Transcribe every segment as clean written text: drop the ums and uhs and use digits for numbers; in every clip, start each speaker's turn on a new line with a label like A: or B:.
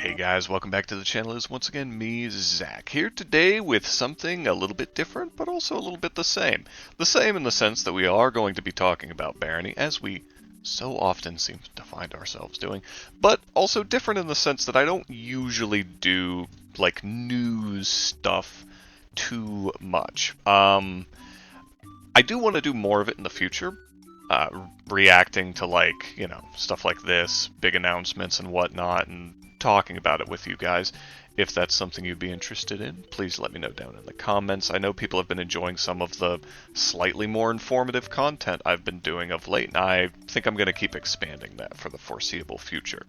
A: Hey guys, welcome back to the channel. It's once again me, Zach, here today with something a little bit different, but also a little bit the same. The same in the sense that we are going to be talking about Barony, as we so often seem to find ourselves doing, but also different in the sense that I don't usually do, like, news stuff too much. I do want to do more of it in the future, reacting to, like, you know, stuff like this, big announcements and whatnot, and talking about it with you guys. If that's something you'd be interested in, please let me know down in the comments. I know people have been enjoying some of the slightly more informative content I've been doing of late, and I think I'm going to keep expanding that for the foreseeable future.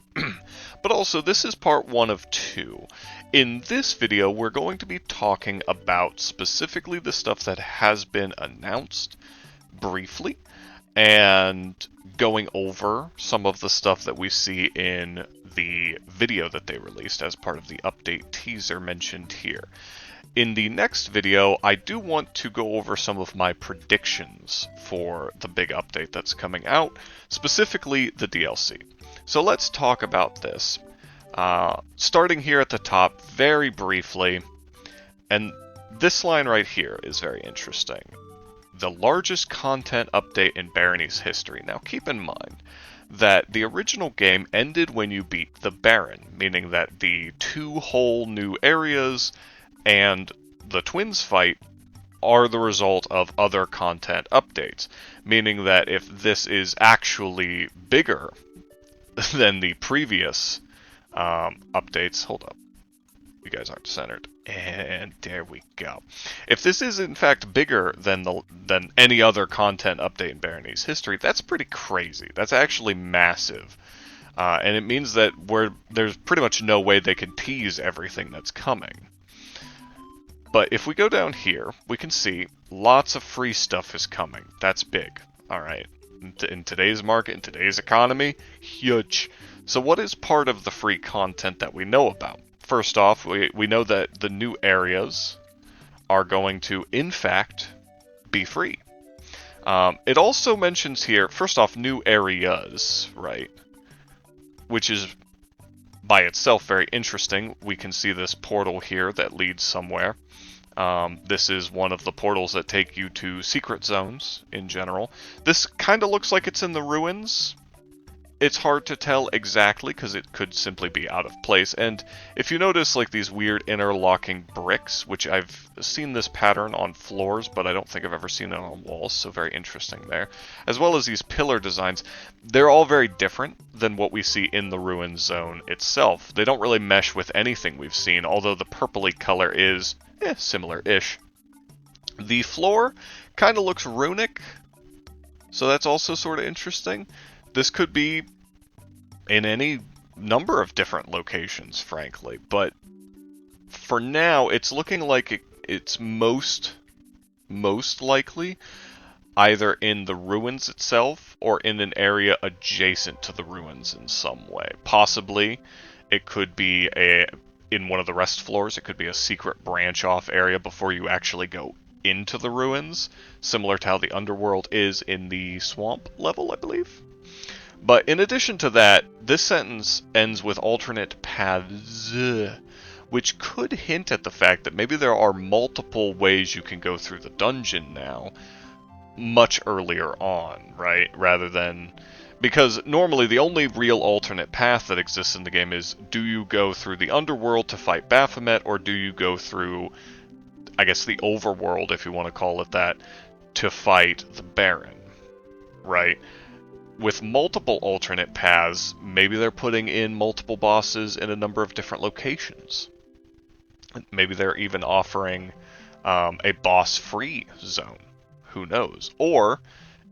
A: But also, this is part 1 of 2. In this video, we're going to be talking about specifically the stuff that has been announced briefly, and going over some of the stuff that we see in the video that they released as part of the update teaser mentioned here. In the next video, I do want to go over some of my predictions for the big update that's coming out, specifically the DLC. So let's talk about this. Starting here at the top, very briefly, and this line right here is very interesting. The largest content update in Barony's history. Now keep in mind that the original game ended when you beat the Baron, meaning that the 2 whole new areas and the twins fight are the result of other content updates, meaning that if this is actually bigger than the previous updates, hold up, you guys aren't centered. And there we go. If this is in fact bigger than any other content update in Barony's history, that's pretty crazy. That's actually massive. And it means that there's pretty much no way they can tease everything that's coming. But if we go down here, we can see lots of free stuff is coming. That's big. Alright. In today's market, in today's economy, huge. So what is part of the free content that we know about? First off, we know that the new areas are going to, in fact, be free. It also mentions here, first off, new areas, right? Which is, by itself, very interesting. We can see this portal here that leads somewhere. This is one of the portals that take you to secret zones, in general. This kind of looks like it's in the ruins. It's hard to tell exactly because it could simply be out of place. And if you notice like these weird interlocking bricks, which I've seen this pattern on floors, but I don't think I've ever seen it on walls, so very interesting there. As well as these pillar designs, they're all very different than what we see in the ruin zone itself. They don't really mesh with anything we've seen, although the purpley color is similar-ish. The floor kind of looks runic, so that's also sort of interesting. This could be in any number of different locations, frankly, but for now, it's looking like it's most likely either in the ruins itself or in an area adjacent to the ruins in some way. Possibly, it could be in one of the rest floors, it could be a secret branch-off area before you actually go into the ruins, similar to how the underworld is in the swamp level, I believe. But in addition to that, this sentence ends with alternate paths, which could hint at the fact that maybe there are multiple ways you can go through the dungeon now, much earlier on, right? Rather than... Because normally the only real alternate path that exists in the game is, do you go through the underworld to fight Baphomet, or do you go through, I guess, the overworld, if you want to call it that, to fight the Baron, right? With multiple alternate paths, maybe they're putting in multiple bosses in a number of different locations. Maybe they're even offering a boss-free zone. Who knows? Or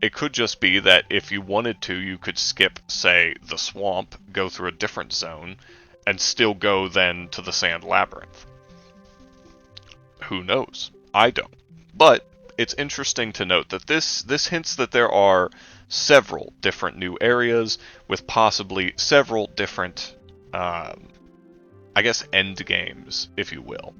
A: it could just be that if you wanted to, you could skip, say, the swamp, go through a different zone, and still go then to the Sand Labyrinth. Who knows? I don't. But it's interesting to note that this hints that there are several different new areas with possibly several different, I guess, end games, if you will.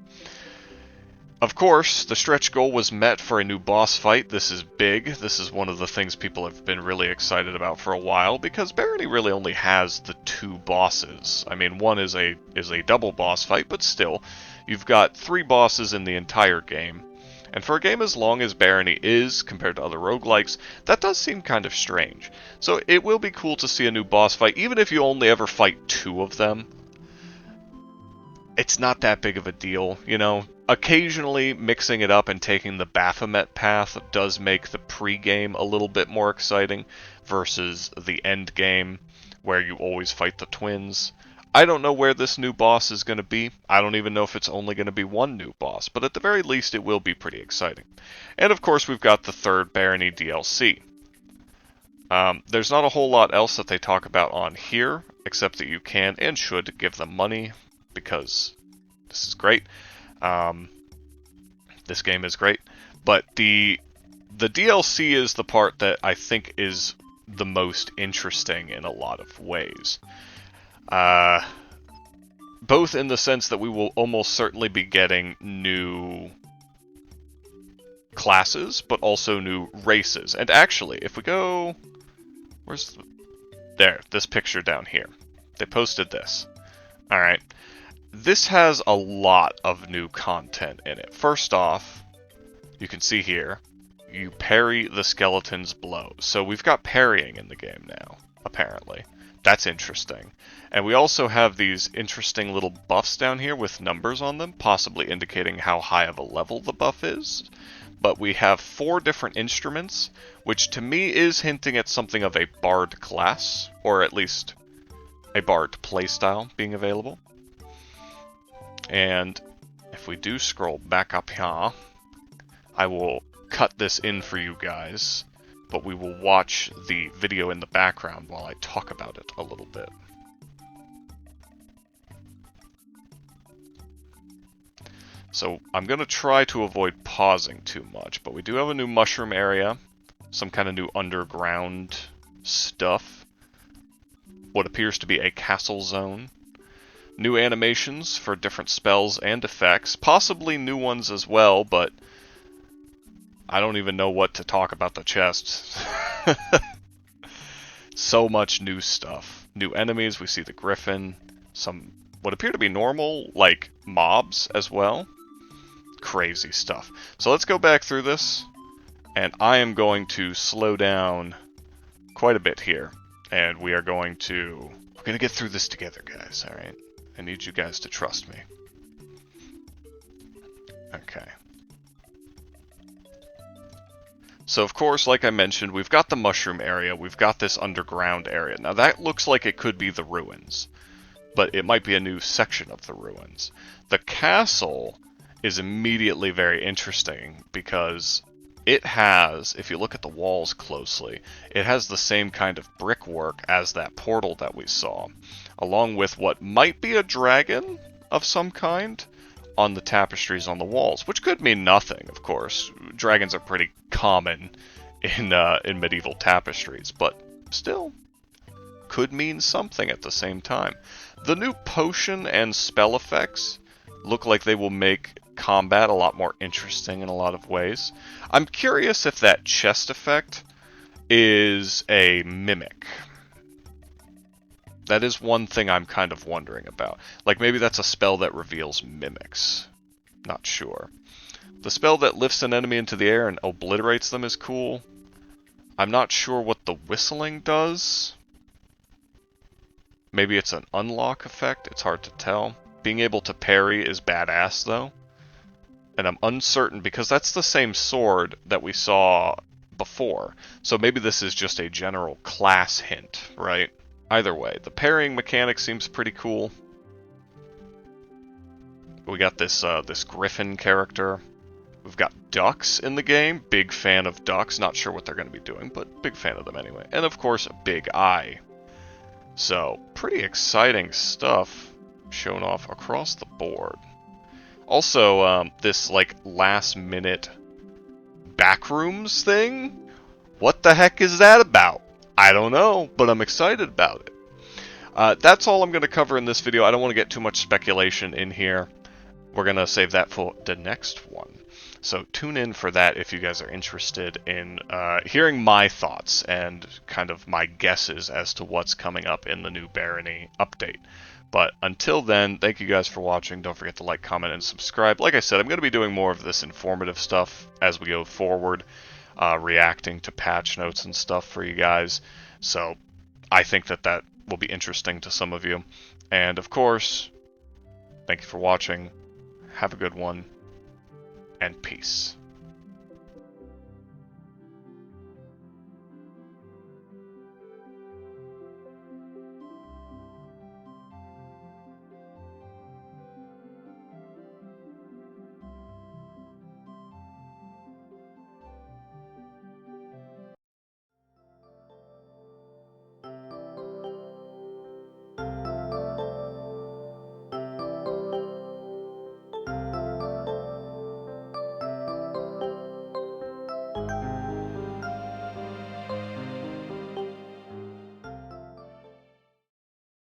A: Of course, the stretch goal was met for a new boss fight. This is big. This is one of the things people have been really excited about for a while, because Barony really only has the 2 bosses. I mean, one is a double boss fight, but still, you've got 3 bosses in the entire game. And for a game as long as Barony is, compared to other roguelikes, that does seem kind of strange. So it will be cool to see a new boss fight, even if you only ever fight 2 of them. It's not that big of a deal, you know? Occasionally, mixing it up and taking the Baphomet path does make the pre-game a little bit more exciting versus the end game, where you always fight the twins. I don't know where this new boss is going to be. I don't even know if it's only going to be one new boss, but at the very least it will be pretty exciting. And of course we've got the 3rd Barony DLC. There's not a whole lot else that they talk about on here, except that you can and should give them money, because this is great. This game is great, but the DLC is the part that I think is the most interesting in a lot of ways. Both in the sense that we will almost certainly be getting new classes, but also new races. And actually, if we go... There, this picture down here. They posted this. Alright. This has a lot of new content in it. First off, you can see here, you parry the skeleton's blows. So we've got parrying in the game now, apparently. That's interesting. And we also have these interesting little buffs down here with numbers on them, possibly indicating how high of a level the buff is. But we have 4 different instruments, which to me is hinting at something of a bard class, or at least a bard playstyle being available. And if we do scroll back up here, I will cut this in for you guys, but we will watch the video in the background while I talk about it a little bit. So I'm going to try to avoid pausing too much, but we do have a new mushroom area, some kind of new underground stuff, what appears to be a castle zone. New animations for different spells and effects, possibly new ones as well, but I don't even know what to talk about the chest. So much new stuff. New enemies, we see the griffin, some what appear to be normal, like, mobs as well. Crazy stuff. So let's go back through this, and I am going to slow down quite a bit here, and we're going to get through this together, guys, alright? I need you guys to trust me. Okay. So of course, like I mentioned, we've got the mushroom area, we've got this underground area. Now that looks like it could be the ruins, but it might be a new section of the ruins. The castle is immediately very interesting because it has, if you look at the walls closely, it has the same kind of brickwork as that portal that we saw, along with what might be a dragon of some kind on the tapestries on the walls, which could mean nothing, of course. Dragons are pretty common in medieval tapestries, but still could mean something at the same time. The new potion and spell effects look like they will make combat a lot more interesting in a lot of ways. I'm curious if that chest effect is a mimic. That is one thing I'm kind of wondering about. Like, maybe that's a spell that reveals mimics. Not sure. The spell that lifts an enemy into the air and obliterates them is cool. I'm not sure what the whistling does. Maybe it's an unlock effect, it's hard to tell. Being able to parry is badass, though. And I'm uncertain, because that's the same sword that we saw before. So maybe this is just a general class hint, right? Either way, the parrying mechanic seems pretty cool. We got this this griffin character. We've got ducks in the game. Big fan of ducks. Not sure what they're going to be doing, but big fan of them anyway. And of course, a big eye. So, pretty exciting stuff shown off across the board. Also, this like last minute backrooms thing. What the heck is that about? I don't know, but I'm excited about it. That's all I'm going to cover in this video. I don't want to get too much speculation in here. we're going to save that for the next one. So tune in for that if you guys are interested in hearing my thoughts and kind of my guesses as to what's coming up in the new Barony update. But until then, thank you guys for watching. Don't forget to like, comment, and subscribe. Like I said, I'm going to be doing more of this informative stuff as we go forward, reacting to patch notes and stuff for you guys. So I think that will be interesting to some of you. And of course, thank you for watching. Have a good one, and peace.